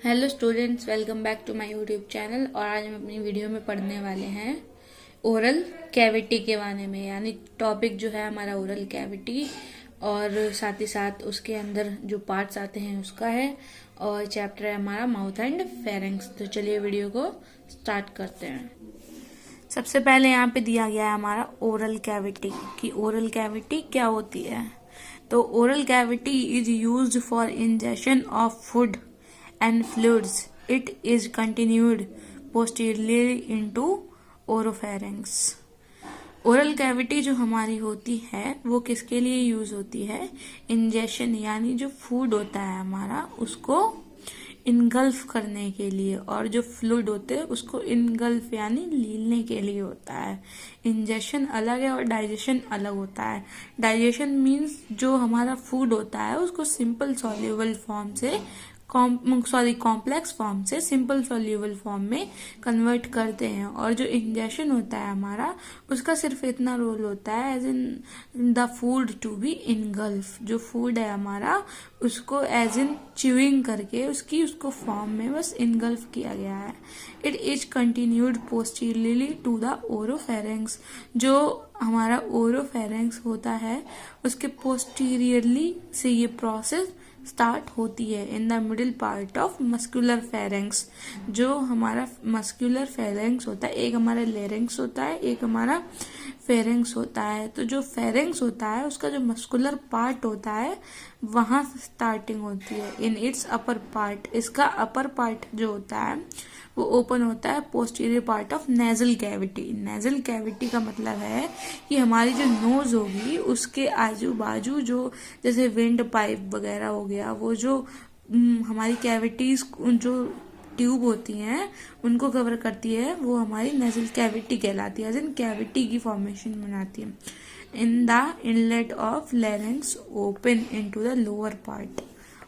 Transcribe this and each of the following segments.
Hello students, welcome back to my YouTube channel. और आज हम अपनी वीडियो में पढ़ने वाले हैं ओरल कैविटी के बारे में। यानी टॉपिक जो है हमारा ओरल कैविटी, और साथ ही साथ उसके अंदर जो पार्ट्स आते हैं उसका है, और चैप्टर है हमारा माउथ एंड फेरेंक्स। तो चलिए वीडियो को स्टार्ट करते हैं। सबसे पहले यहाँ पे दिया गया है हमारा ओरल कैविटी कि ओरल कैविटी क्या होती है। तो oral cavity is used for injection of food and fluids. It is continued posteriorly into oropharynx. Oral cavity जो हमारी होती है वो किसके लिए यूज होती है? इंजेक्शन, यानी जो फूड होता है हमारा उसको इनगल्फ करने के लिए, और जो फ्लूइड होते हैं उसको इनगल्फ यानी लीलने के लिए होता है। इंजेक्शन अलग है और डाइजेशन अलग होता है। डाइजेशन मीन्स जो हमारा फूड होता है उसको सिंपल सॉल्युबल फॉर्म से कॉम्प्लेक्स फॉर्म से सिंपल सॉल्युबल फॉर्म में कन्वर्ट करते हैं। और जो इंजेक्शन होता है हमारा उसका सिर्फ इतना रोल होता है as in the food to be engulf. जो फूड है हमारा उसको एज इन च्यूइंग करके उसको फॉर्म में बस इनगल्फ किया गया है। It is continued posteriorly to the oropharynx. जो हमारा ओरोफेरेंक्स होता है उसके पोस्टीरियरली से ये प्रोसेस स्टार्ट होती है in the middle part of muscular pharynx. जो हमारा मस्कुलर फेरेंक्स होता है, एक हमारा लेरेंक्स होता है, एक हमारा फेरेंक्स होता है। तो जो फेरेंक्स होता है उसका जो मस्कुलर पार्ट होता है वहां स्टार्टिंग होती है इन इट्स अपर पार्ट। इसका अपर पार्ट जो होता है वो ओपन होता है posterior part of nasal cavity. Nasal cavity का मतलब है कि हमारी जो नोज होगी उसके आजू बाजू जो जैसे विंड पाइप वगैरह हो गया, वो जो हमारी कैविटीज जो ट्यूब होती हैं उनको कवर करती है, वो हमारी नेजल कैविटी कहलाती है। इन कैविटी की फॉर्मेशन बनाती है। In the inlet of larynx open into the lower part.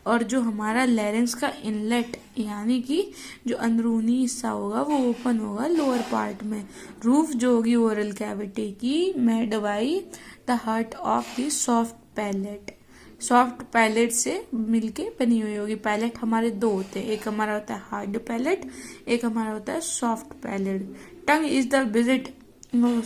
और जो हमारा लैरिंक्स का इनलेट यानी कि जो अंदरूनी हिस्सा होगा वो ओपन होगा लोअर पार्ट में। रूफ जो होगी ओरल कैविटी की made by the heart of the soft palate. Soft palate से मिलके बनी हुई होगी। पैलेट हमारे दो होते हैं, एक हमारा होता है हार्ड पैलेट, एक हमारा होता है soft palate. Tongue is the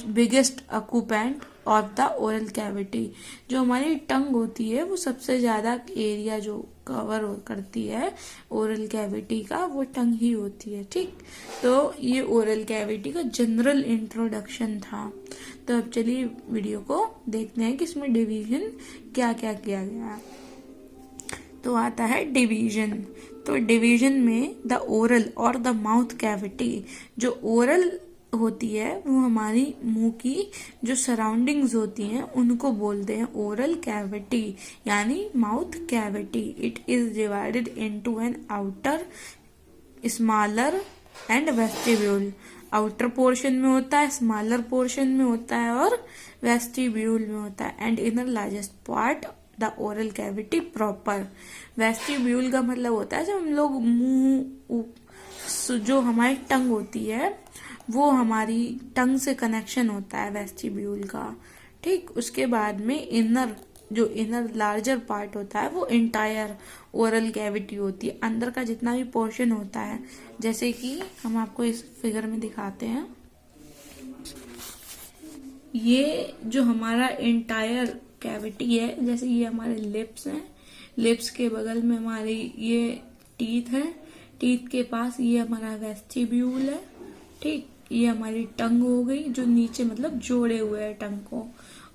biggest occupant of the oral cavity. जो हमारी टंग होती है वो सबसे ज्यादा एरिया जो कवर करती है ओरल कैविटी का वो टंग ही होती है। ठीक, तो ये ओरल कैविटी का जनरल इंट्रोडक्शन था। तो अब चलिए वीडियो को देखते हैं कि इसमें डिवीजन क्या क्या किया गया है। तो आता है डिवीजन। तो डिवीजन में द ओरल और द माउथ कैविटी। जो ओरल होती है वो हमारी मुंह की जो सराउंडिंग्स होती हैं उनको बोलते हैं ओरल कैविटी यानी mouth cavity. It is divided into an outer, smaller and vestibule. Outer portion में होता है, स्मॉलर पोर्शन में होता है और वेस्टिब्यूल में होता है। And inner largest part the oral cavity proper. Vestibule का मतलब होता है जब हम लोग मुंह, जो हमारी टंग होती है वो हमारी टंग से कनेक्शन होता है वेस्टिब्यूल का। ठीक, उसके बाद में इनर लार्जर पार्ट होता है वो इंटायर ओरल कैविटी होती है। अंदर का जितना भी पोर्शन होता है, जैसे कि हम आपको इस फिगर में दिखाते हैं, ये जो हमारा इंटायर कैविटी है, जैसे ये हमारे लिप्स हैं, लिप्स के बगल में हमारी ये टीथ है, टीथ के पास ये हमारा वेस्टिब्यूल है। ठीक, ये हमारी टंग हो गई जो नीचे मतलब जोड़े हुए है टंग को।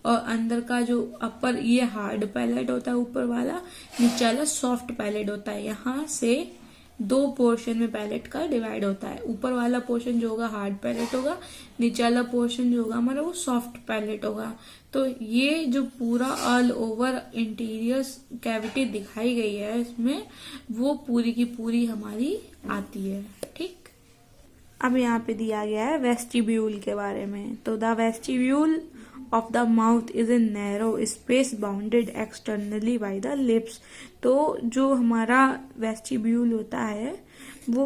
और अंदर का जो अपर ये हार्ड पैलेट होता है ऊपर वाला, नीचे वाला सॉफ्ट पैलेट होता है। यहाँ से दो पोर्शन में पैलेट का डिवाइड होता है। ऊपर वाला पोर्शन जो होगा हार्ड पैलेट होगा, नीचे वाला पोर्शन जो होगा हमारा वो सॉफ्ट पैलेट होगा। तो ये जो पूरा ऑल ओवर इंटीरियर कैविटी दिखाई गई है इसमें, वो पूरी की पूरी हमारी आती है। ठीक, अब यहाँ पे दिया गया है वेस्टिब्यूल के बारे में। तो the vestibule of the mouth is a narrow space bounded externally by the lips. तो जो हमारा वेस्टिब्यूल होता है वो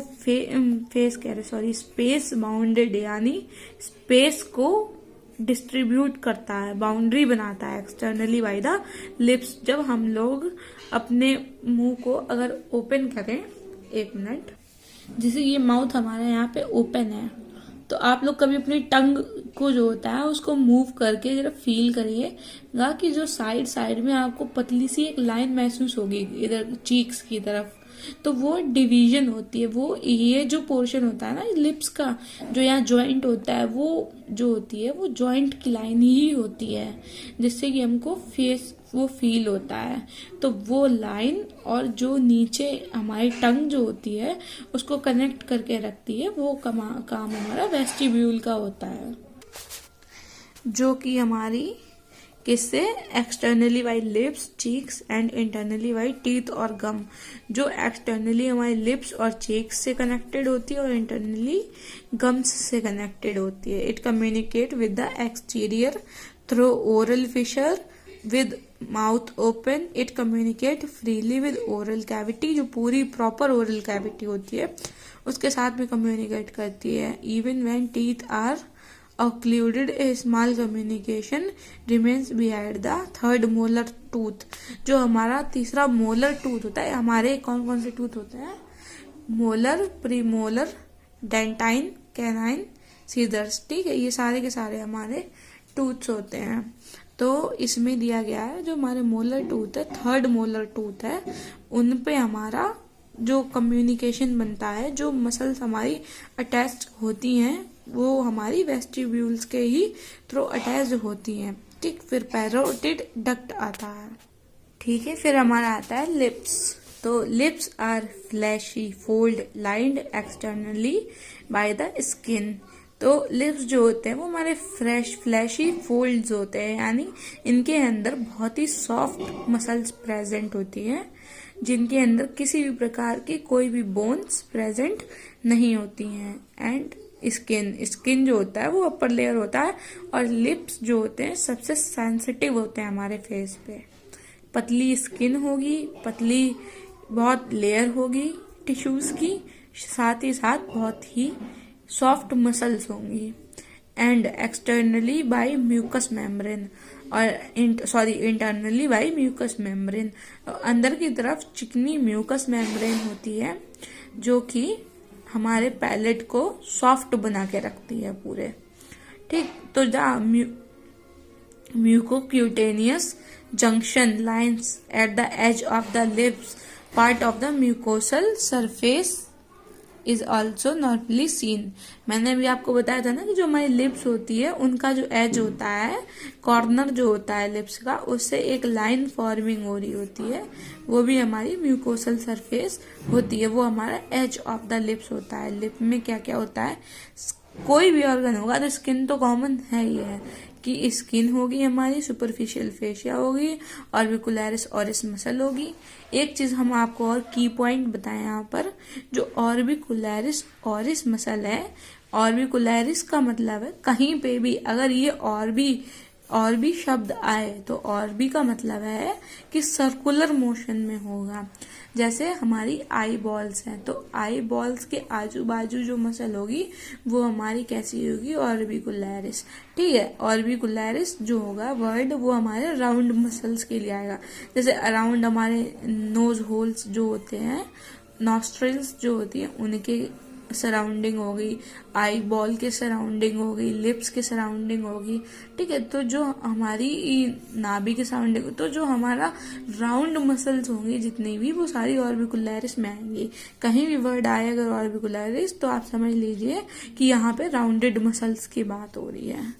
स्पेस बाउंडेड यानी स्पेस को डिस्ट्रीब्यूट करता है, बाउंड्री बनाता है एक्सटर्नली बाय द लिप्स। जब हम लोग अपने मुंह को अगर ओपन करें एक मिनट। जैसे ये माउथ हमारा यहाँ पे ओपन है, तो आप लोग कभी अपनी टंग को जो होता है उसको मूव करके जरा फील करिएगा कि जो साइड साइड में आपको पतली सी एक लाइन महसूस होगी इधर चीक्स की तरफ, तो वो डिवीजन होती है। वो ये जो पोर्शन होता है ना लिप्स का, जो यहाँ जॉइंट होता है, वो जो होती है वो जॉइंट की लाइन ही होती है, जिससे कि हमको फेस वो फील होता है। तो वो लाइन और जो नीचे हमारी टंग जो होती है उसको कनेक्ट करके रखती है, वो काम हमारा वेस्टिब्यूल का होता है, जो कि हमारी किससे externally by lips, cheeks and internally by teeth और गम। जो एक्सटर्नली हमारे लिप्स और चीक्स से कनेक्टेड होती है और इंटरनली गम्स से कनेक्टेड होती है। It communicate with the exterior through oral fissure with mouth open. It communicate freely with oral cavity, जो पूरी प्रॉपर ओरल कैविटी होती है उसके साथ में कम्युनिकेट करती है। Even when teeth are occluded, a small communication remains behind the third molar tooth। जो हमारा तीसरा मोलर टूथ होता है, हमारे कौन कौन से टूथ होते हैं? Molar, premolar, dentine, canine, incisors. ठीक है, ये सारे के सारे हमारे टूथ्स होते हैं। तो इसमें दिया गया है जो हमारे मोलर टूथ है, थर्ड मोलर टूथ है, उन पे हमारा जो कम्युनिकेशन बनता है, जो मसल्स हमारी अटैच होती हैं वो हमारी वेस्टिब्यूल्स के ही थ्रू अटैच होती हैं। ठीक, फिर पैरोटिड डक्ट आता है। ठीक है, फिर हमारा आता है लिप्स। तो lips are fleshy fold lined externally by the skin. तो लिप्स जो होते हैं वो हमारे फ्लैशी फोल्ड्स होते हैं, यानी इनके अंदर बहुत ही सॉफ्ट मसल्स प्रेजेंट होती हैं, जिनके अंदर किसी भी प्रकार की कोई भी बोन्स प्रेजेंट नहीं होती हैं। एंड स्किन जो होता है वो अपर लेयर होता है, और लिप्स जो होते हैं सबसे सेंसिटिव होते हैं हमारे फेस पे। पतली स्किन होगी, पतली बहुत लेयर होगी टिश्यूज की, साथ ही साथ बहुत ही सॉफ्ट मसल्स होंगी। And externally by mucous membrane, और इंटरनली बाय म्यूकस मेम्ब्रेन, अंदर की तरफ चिकनी म्यूकस मेम्ब्रेन होती है जो कि हमारे पैलेट को सॉफ्ट बना के रखती है पूरे। ठीक, तो the mucocutaneous junction lines at the edge of the lips part of the mucosal surface is also normally seen. मैंने अभी आपको बताया था ना कि जो हमारी लिप्स होती है उनका जो एज होता है, कॉर्नर जो होता है लिप्स का, उससे एक लाइन फॉर्मिंग हो रही होती है, वो भी हमारी म्यूकोसल सरफेस होती है, वो हमारा एज ऑफ द लिप्स होता है। लिप में क्या क्या होता है, कोई भी ऑर्गन होगा तो स्किन तो कॉमन है ही है कि स्किन होगी हमारी, सुपरफिशियल फेशिया होगी, ऑर्बिकुलरिस ऑरिस मसल होगी। एक चीज हम आपको और की पॉइंट बताएं यहाँ पर, जो ऑर्बिकुलरिस ऑरिस मसल है, ऑर्बिकुलरिस का मतलब है कहीं पे भी अगर ये और भी शब्द आए तो और भी का मतलब है कि सर्कुलर मोशन में होगा। जैसे हमारी आई बॉल्स हैं, तो आई बॉल्स के आजू बाजू जो मसल होगी वो हमारी कैसी होगी, ऑर्बिकुलरिस। ठीक है, ऑर्बिकुलरिस जो होगा वर्ड वो हमारे राउंड मसल्स के लिए आएगा। जैसे अराउंड हमारे नोज होल्स जो होते हैं, नॉस्ट्रिल्स जो होती है उनके सराउंडिंग होगी, आई बॉल के सराउंडिंग होगी, लिप्स के सराउंडिंग होगी। ठीक है, तो जो हमारी नाभि के सराउंडिंग, तो जो हमारा राउंड मसल्स होंगी जितनी भी, वो सारी ऑर्बिकुलरिस में आएंगी। कहीं भी वर्ड आए अगर ऑर्बिकुलरिस तो आप समझ लीजिए कि यहाँ पे राउंडेड मसल्स की बात हो रही है।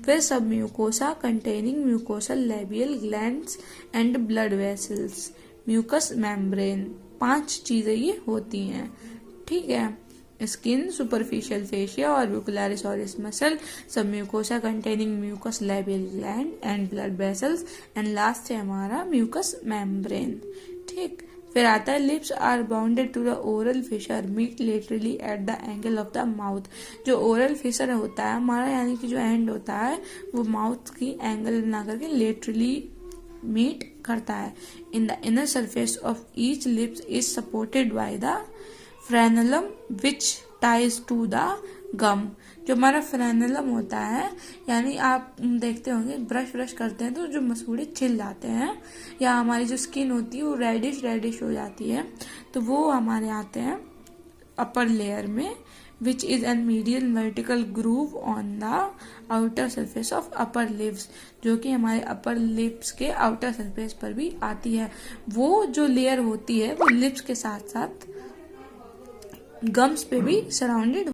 फिर submucosa containing mucosal labial glands and blood vessels, mucous membrane, 5 चीजें ये होती हैं। ठीक है, skin, superficial fascia, orbicularis oris muscle, submucosa containing mucous labial gland and blood vessels, and last है हमारा म्यूकस मेम्ब्रेन। ठीक, फिर आता है lips are bounded to the oral fissure meet laterally at the angle of the mouth. जो oral fissure होता है हमारा, यानी कि जो एंड होता है वो माउथ की एंगल बना करके लेटरली मीट करता है। In the inner surface of each lips is supported by the frenulum which ties to the गम, जो हमारा फ्रेनेलम होता है, यानी आप देखते होंगे ब्रश करते हैं तो जो मसूड़े छिल जाते हैं या हमारी जो स्किन होती है वो रेडिश हो जाती है, तो वो हमारे आते हैं अपर लेयर में, which is a medial vertical groove on the outer surface of upper lips, जो कि हमारे अपर लिप्स के आउटर सरफेस पर भी आती है। वो जो लेयर होती है वो लिप्स के साथ साथ गम्स पे भी सराउंडेड